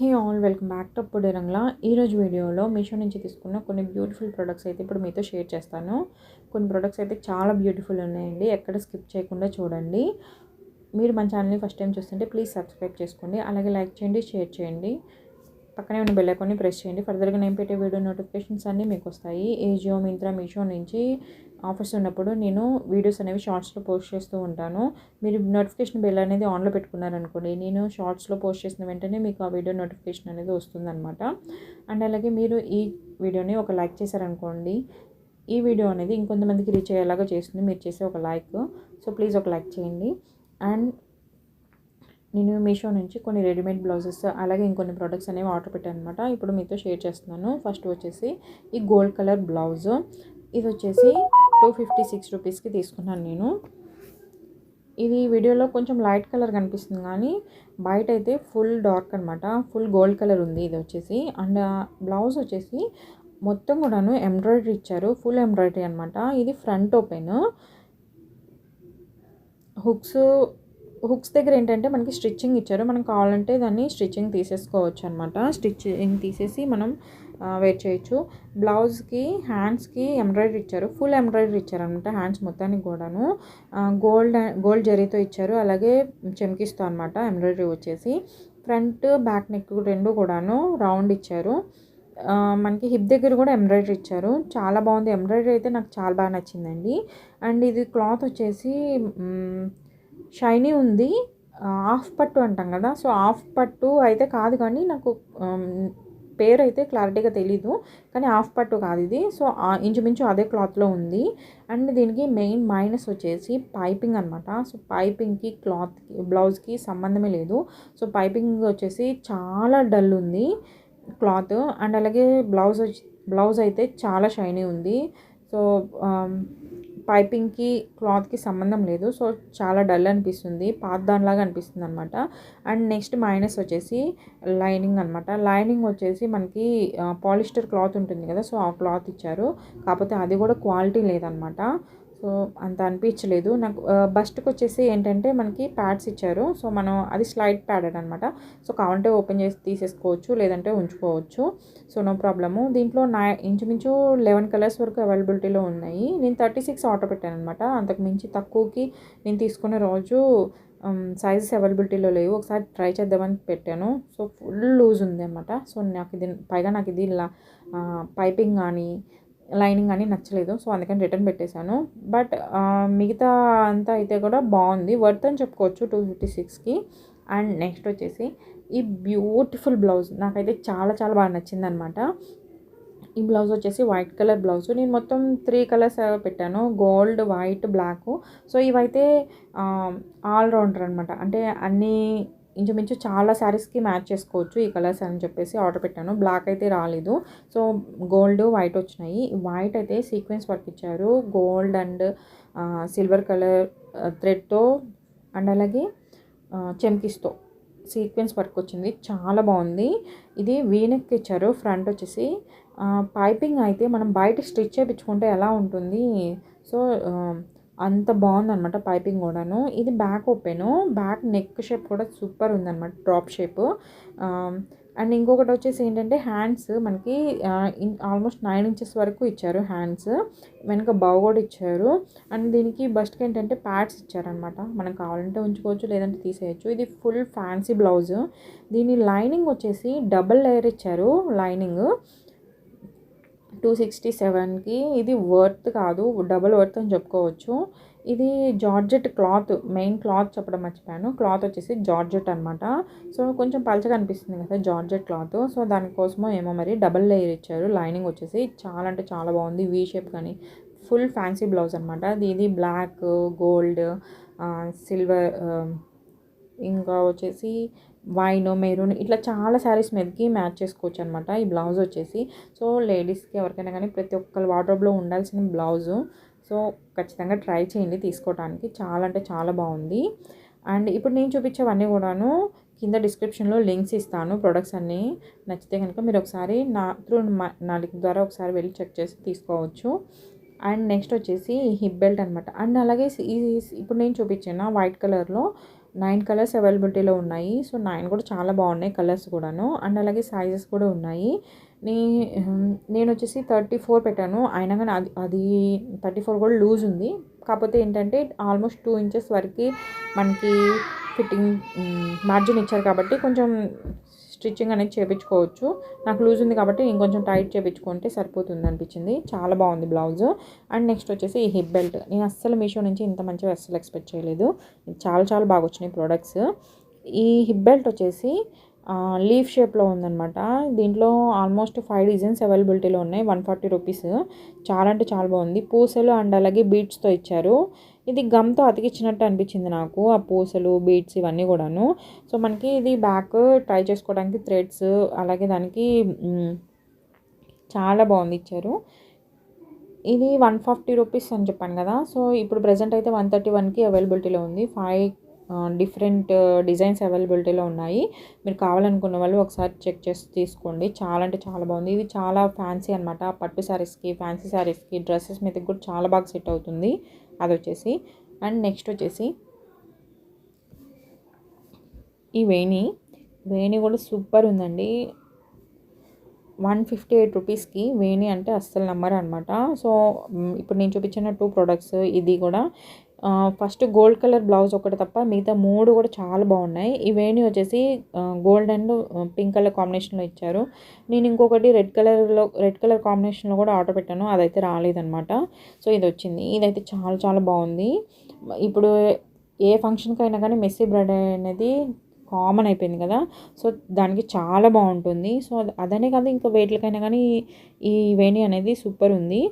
Hey all welcome back to పొడిరంగ్లా. ఈరోజు వీడియోలో మీషో నుంచి తీసుకున్న కొన్ని బ్యూటిఫుల్ ప్రొడక్ట్స్ అయితే ఇప్పుడు మీతో షేర్ చేస్తాను. కొన్ని ప్రొడక్ట్స్ అయితే చాలా బ్యూటిఫుల్ ఉన్నాయండి, ఎక్కడ స్కిప్ చేయకుండా చూడండి. మీరు మన ఛానల్ని ఫస్ట్ టైం చూస్తుంటే ప్లీజ్ సబ్స్క్రైబ్ చేసుకోండి, అలాగే లైక్ చేయండి, షేర్ చేయండి, పక్కనే ఉన్న బెల్ ఐకాన్ని ప్రెస్ చేయండి. ఫర్దర్గా నేను పెట్టే వీడియో నోటిఫికేషన్స్ అన్నీ మీకు వస్తాయి. ఏజియో, మింత్రా, మీషో నుంచి ఆఫర్స్ ఉన్నప్పుడు నేను వీడియోస్ అనేవి షార్ట్స్లో పోస్ట్ చేస్తూ ఉంటాను. మీరు నోటిఫికేషన్ బెల్ అనేది ఆన్లో పెట్టుకున్నారనుకోండి, నేను షార్ట్స్లో పోస్ట్ చేసిన వెంటనే మీకు ఆ వీడియో నోటిఫికేషన్ అనేది వస్తుందన్నమాట. అండ్ అలాగే మీరు ఈ వీడియోని ఒక లైక్ చేశారనుకోండి, ఈ వీడియో అనేది ఇంకొంతమందికి రీచ్ అయ్యేలాగా చేస్తుంది మీరు చేసే ఒక లైక్. సో ప్లీజ్ ఒక లైక్ చేయండి. అండ్ నేను మీషో నుంచి కొన్ని రెడీమేడ్ బ్లౌజెస్ అలాగే ఇంకొన్ని ప్రోడక్ట్స్ అనేవి ఆర్డర్ పెట్టాను అనమాట. ఇప్పుడు మీతో షేర్ చేస్తున్నాను. ఫస్ట్ వచ్చేసి ఈ గోల్డ్ కలర్ బ్లౌజ్. ఇది వచ్చేసి 256 రూపీస్కి తీసుకున్నాను నేను. ఇది వీడియోలో కొంచెం లైట్ కలర్ కనిపిస్తుంది, కానీ బయట అయితే ఫుల్ డార్క్ అనమాట, ఫుల్ గోల్డ్ కలర్ ఉంది ఇది వచ్చేసి. అండ్ బ్లౌజ్ వచ్చేసి మొత్తం కూడాను ఎంబ్రాయిడరీ ఇచ్చారు, ఫుల్ ఎంబ్రాయిడరీ అనమాట. ఇది ఫ్రంట్ ఓపెన్. హుక్స్ దగ్గర ఏంటంటే మనకి స్టిచ్చింగ్ ఇచ్చారు, మనం కావాలంటే దాన్ని స్టిచ్చింగ్ తీసేసుకోవచ్చు అనమాట. స్టిచ్చింగ్ తీసేసి మనం వేర్ చేయొచ్చు. బ్లౌజ్కి హ్యాండ్స్కి ఎంబ్రాయిడరీ ఇచ్చారు, ఫుల్ ఎంబ్రాయిడరీ ఇచ్చారు అనమాట. హ్యాండ్స్ మొత్తానికి కూడాను గోల్డ్ జరీతో ఇచ్చారు, అలాగే చెమ్కిస్తో అనమాట ఎంబ్రాయిడరీ వచ్చేసి. ఫ్రంట్ బ్యాక్ నెక్ రెండు కూడాను రౌండ్ ఇచ్చారు. మనకి హిప్ దగ్గర కూడా ఎంబ్రాయిడరీ ఇచ్చారు, చాలా బాగుంది. ఎంబ్రాయిడరీ అయితే నాకు చాలా బాగా నచ్చిందండి. అండ్ ఇది క్లాత్ వచ్చేసి షైనీ ఉంది. హాఫ్ పట్టు అంటాం కదా, సో హాఫ్ పట్టు అయితే కాదు, కానీ నాకు పేరు అయితే క్లారిటీగా తెలీదు, కానీ హాఫ్ పట్టు కాదు ఇది. సో ఇంచుమించు అదే క్లాత్లో ఉంది. అండ్ దీనికి మెయిన్ మైనస్ వచ్చేసి పైపింగ్ అనమాట. సో పైపింగ్కి క్లాత్కి బ్లౌజ్కి సంబంధమే లేదు. సో పైపింగ్ వచ్చేసి చాలా డల్ ఉంది క్లాత్. అండ్ అలాగే బ్లౌజ్ అయితే చాలా షైనీ ఉంది. సో పైపింగ్కి క్లాత్కి సంబంధం లేదు, సో చాలా డల్ అనిపిస్తుంది, పాత దానిలాగా అనిపిస్తుంది అనమాట. అండ్ నెక్స్ట్ మైనస్ వచ్చేసి లైనింగ్ అనమాట. లైనింగ్ వచ్చేసి మనకి పాలిస్టర్ క్లాత్ ఉంటుంది కదా, సో ఆ క్లాత్ ఇచ్చారు, కాకపోతే అది కూడా క్వాలిటీ లేదనమాట. సో అంత అనిపించలేదు నాకు. బస్ట్కి వచ్చేసి ఏంటంటే మనకి ప్యాడ్స్ ఇచ్చారు, సో మనం అది స్లైడ్ ప్యాడెడ్ అనమాట. సో కావాలంటే ఓపెన్ చేసి తీసేసుకోవచ్చు, లేదంటే ఉంచుకోవచ్చు, సో నో ప్రాబ్లము. దీంట్లో ఇంచుమించు 11 కలర్స్ వరకు అవైలబిలిటీలో ఉన్నాయి. నేను 36 ఆర్డర్ పెట్టాను అనమాట. అంతకు మించి తక్కువకి నేను తీసుకునే రోజు సైజెస్ అవైలబిలిటీలో లేవు. ఒకసారి ట్రై చేద్దామని పెట్టాను, సో ఫుల్ లూజ్ ఉంది అనమాట. సో నాకు ఇది పైపింగ్ కానీ లైనింగ్ అని నచ్చలేదు, సో అందుకని రిటర్న్ పెట్టేశాను. బట్ మిగతా అంతా అయితే కూడా బాగుంది, వర్త్ అని చెప్పుకోవచ్చు 256కి. అండ్ నెక్స్ట్ వచ్చేసి ఈ బ్యూటిఫుల్ బ్లౌజ్ నాకైతే చాలా చాలా బాగా నచ్చింది అనమాట. ఈ బ్లౌజ్ వచ్చేసి వైట్ కలర్ బ్లౌజ్. నేను మొత్తం 3 కలర్స్ పెట్టాను, గోల్డ్, వైట్, బ్లాక్. సో ఇవైతే ఆల్రౌండర్ అనమాట, అంటే అన్నీ ఇంచుమించు చాలా శారీస్కి మ్యాచ్ చేసుకోవచ్చు ఈ కలర్స్ అని చెప్పేసి ఆర్డర్ పెట్టాను. బ్లాక్ అయితే రాలేదు, సో గోల్డ్, వైట్ వచ్చినాయి. వైట్ అయితే సీక్వెన్స్ వర్క్ ఇచ్చారు, గోల్డ్ అండ్ సిల్వర్ కలర్ థ్రెడ్తో, అండ్ అలాగే చెమ్కిస్తో సీక్వెన్స్ వర్క్ వచ్చింది, చాలా బాగుంది. ఇది వీనెక్ ఇచ్చారు. ఫ్రంట్ వచ్చేసి పైపింగ్ అయితే మనం బయట స్టిచ్ చేయించుకుంటే ఎలా ఉంటుంది, సో అంత బాగుందనమాట పైపింగ్ కూడాను. ఇది back open, back neck shape కూడా సూపర్ ఉందన్నమాట, డ్రాప్ షేప్. అండ్ ఇంకొకటి వచ్చేసి ఏంటంటే హ్యాండ్స్ మనకి ఆల్మోస్ట్ 9 ఇంచెస్ వరకు ఇచ్చారు హ్యాండ్స్, వెనక బావ్ కూడా ఇచ్చారు. అండ్ దీనికి బస్ట్కి ఏంటంటే ప్యాడ్స్ ఇచ్చారనమాట, మనం కావాలంటే ఉంచుకోవచ్చు, లేదంటే తీసేయచ్చు. ఇది ఫుల్ ఫ్యాన్సీ బ్లౌజ్. దీని లైనింగ్ వచ్చేసి డబుల్ లేయర్ ఇచ్చారు లైనింగ్. 267కి ఇది వర్త్ కాదు, డబుల్ వర్త్ అని చెప్పుకోవచ్చు. ఇది జార్జెట్ క్లాత్, మెయిన్ క్లాత్ చెప్పడం మర్చిపోయాను. క్లాత్ వచ్చేసి జార్జెట్ అనమాట. సో కొంచెం పలచగా అనిపిస్తుంది కదా జార్జెట్ క్లాత్, సో దానికోసమో ఏమో మరి డబల్ లేయర్ ఇచ్చారు. లైనింగ్ వచ్చేసి చాలా అంటే చాలా బాగుంది, వీ షేప్ కానీ ఫుల్ ఫ్యాన్సీ బ్లౌజ్ అనమాట. ఇది బ్లాక్, గోల్డ్, సిల్వర్, ఇంకా వచ్చేసి వైన్, మెరూన్, ఇట్లా చాలా శారీస్ మీదకి మ్యాచ్ చేసుకోవచ్చు అనమాట ఈ బ్లౌజ్ వచ్చేసి. సో లేడీస్కి ఎవరికైనా కానీ ప్రతి ఒక్కరి వార్డ్రోబ్లో ఉండాల్సిన బ్లౌజు. సో ఖచ్చితంగా ట్రై చేయండి తీసుకోవడానికి, చాలా అంటే చాలా బాగుంది. అండ్ ఇప్పుడు నేను చూపించేవన్నీ కూడాను కింద డిస్క్రిప్షన్లో లింక్స్ ఇస్తాను. ప్రొడక్ట్స్ అన్నీ నచ్చితే కనుక మీరు ఒకసారి నా లింక్ ద్వారా ఒకసారి వెళ్ళి చెక్ చేసి తీసుకోవచ్చు. అండ్ నెక్స్ట్ వచ్చేసి హిప్ బెల్ట్ అనమాట. అండ్ అలాగే ఇప్పుడు నేను చూపించిన వైట్ కలర్లో 9 కలర్స్ అవైలబిలిటీలో ఉన్నాయి. సో 9 కూడా చాలా బాగున్నాయి కలర్స్ కూడాను. అండ్ అలాగే సైజెస్ కూడా ఉన్నాయి. నే నేను వచ్చేసి 34 పెట్టాను. అయినా కానీ అది 34 కూడా లూజ్ ఉంది. కాకపోతే ఏంటంటే ఆల్మోస్ట్ 2 ఇంచెస్ వరకు మనకి ఫిట్టింగ్ మార్జిన్ ఇచ్చారు కాబట్టి కొంచెం స్టిచ్చింగ్ అనేది చేయించుకోవచ్చు. నాకు లూజ్ ఉంది కాబట్టి ఇంకొంచెం టైట్ చేయించుకుంటే సరిపోతుంది అనిపించింది. చాలా బాగుంది బ్లౌజ్. అండ్ నెక్స్ట్ వచ్చేసి ఈ హిప్ బెల్ట్. నేను అస్సలు మీషో నుంచి ఇంత మంచిగా అస్సలు ఎక్స్పెక్ట్ చేయలేదు. చాలా చాలా బాగా వచ్చినాయి ప్రోడక్ట్స్. ఈ హిప్ బెల్ట్ వచ్చేసి లీఫ్ షేప్లో ఉందన్నమాట. దీంట్లో ఆల్మోస్ట్ 5 డిజైన్స్ అవైలబిలిటీలో ఉన్నాయి. 140 రూపీస్. చాలా అంటే చాలా బాగుంది. పూసలు అండ్ అలాగే బీడ్స్తో ఇచ్చారు. ఇది గమ్తో అతికిచ్చినట్టు అనిపించింది నాకు, ఆ పూసలు బీడ్స్ ఇవన్నీ కూడాను. సో మనకి ఇది బ్యాక్ ట్రై చేసుకోవడానికి థ్రెడ్స్ అలాగే దానికి చాలా బాగుంది ఇచ్చారు. ఇది 140 రూపీస్ అని చెప్పాను కదా. సో ఇప్పుడు ప్రజెంట్ అయితే 131కి అవైలబిలిటీలో ఉంది. 5 డిఫరెంట్ డిజైన్స్ అవైలబిలిటీలో ఉన్నాయి. మీరు కావాలనుకున్న వాళ్ళు ఒకసారి చెక్ చేసి తీసుకోండి. చాలా అంటే చాలా బాగుంది. ఇది చాలా ఫ్యాన్సీ అనమాట. పట్టు శారీస్కి, ఫ్యాన్సీ శారీస్కి, డ్రెస్సెస్ మీదకి కూడా చాలా బాగా సెట్ అవుతుంది అది వచ్చేసి. అండ్ నెక్స్ట్ వచ్చేసి ఈ వేణి కూడా సూపర్ ఉందండి. 158 రూపీస్కి వేణి అంటే అస్సలు నమ్మరు అనమాట. సో ఇప్పుడు నేను చూపించిన 2 ప్రోడక్ట్స్ ఇది కూడా ఫస్ట్ గోల్డ్ కలర్ బ్లౌజ్ ఒకటి తప్ప మిగతా 3 కూడా చాలా బాగున్నాయి. ఈ వేణి వచ్చేసి గోల్డ్ అండ్ పింక్ కలర్ కాంబినేషన్లో ఇచ్చారు. నేను ఇంకొకటి రెడ్ కలర్ కాంబినేషన్లో కూడా ఆర్డర్ పెట్టాను. అదైతే రాలేదన్నమాట. సో ఇది వచ్చింది. ఇదైతే చాలా చాలా బాగుంది. ఇప్పుడు ఏ ఫంక్షన్కి అయినా కానీ మెస్సీ బ్రైడ్ అనేది కామన్ అయిపోయింది కదా. సో దానికి చాలా బాగుంటుంది. సో అదనే కాదు ఇంకా వేట్లకైనా కానీ ఈ వేణి అనేది సూపర్ ఉంది.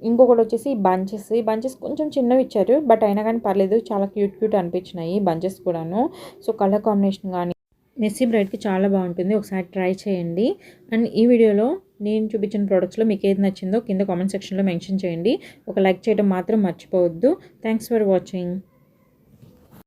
ఇంకొకటి వచ్చేసి బంచెస్ కొంచెం చిన్నవి ఇచ్చారు. బట్ అయినా కానీ పర్లేదు, చాలా క్యూట్ అనిపించినాయి బంచెస్ కూడాను. సో కలర్ కాంబినేషన్ కానీ మెస్సీ బ్రైడ్కి చాలా బాగుంటుంది. ఒకసారి ట్రై చేయండి. అండ్ ఈ వీడియోలో నేను చూపించిన ప్రోడక్ట్స్లో మీకు ఏది నచ్చిందో కింద కామెంట్ సెక్షన్లో మెన్షన్ చేయండి. ఒక లైక్ చేయడం మాత్రం మర్చిపోవద్దు. Thanks for watching.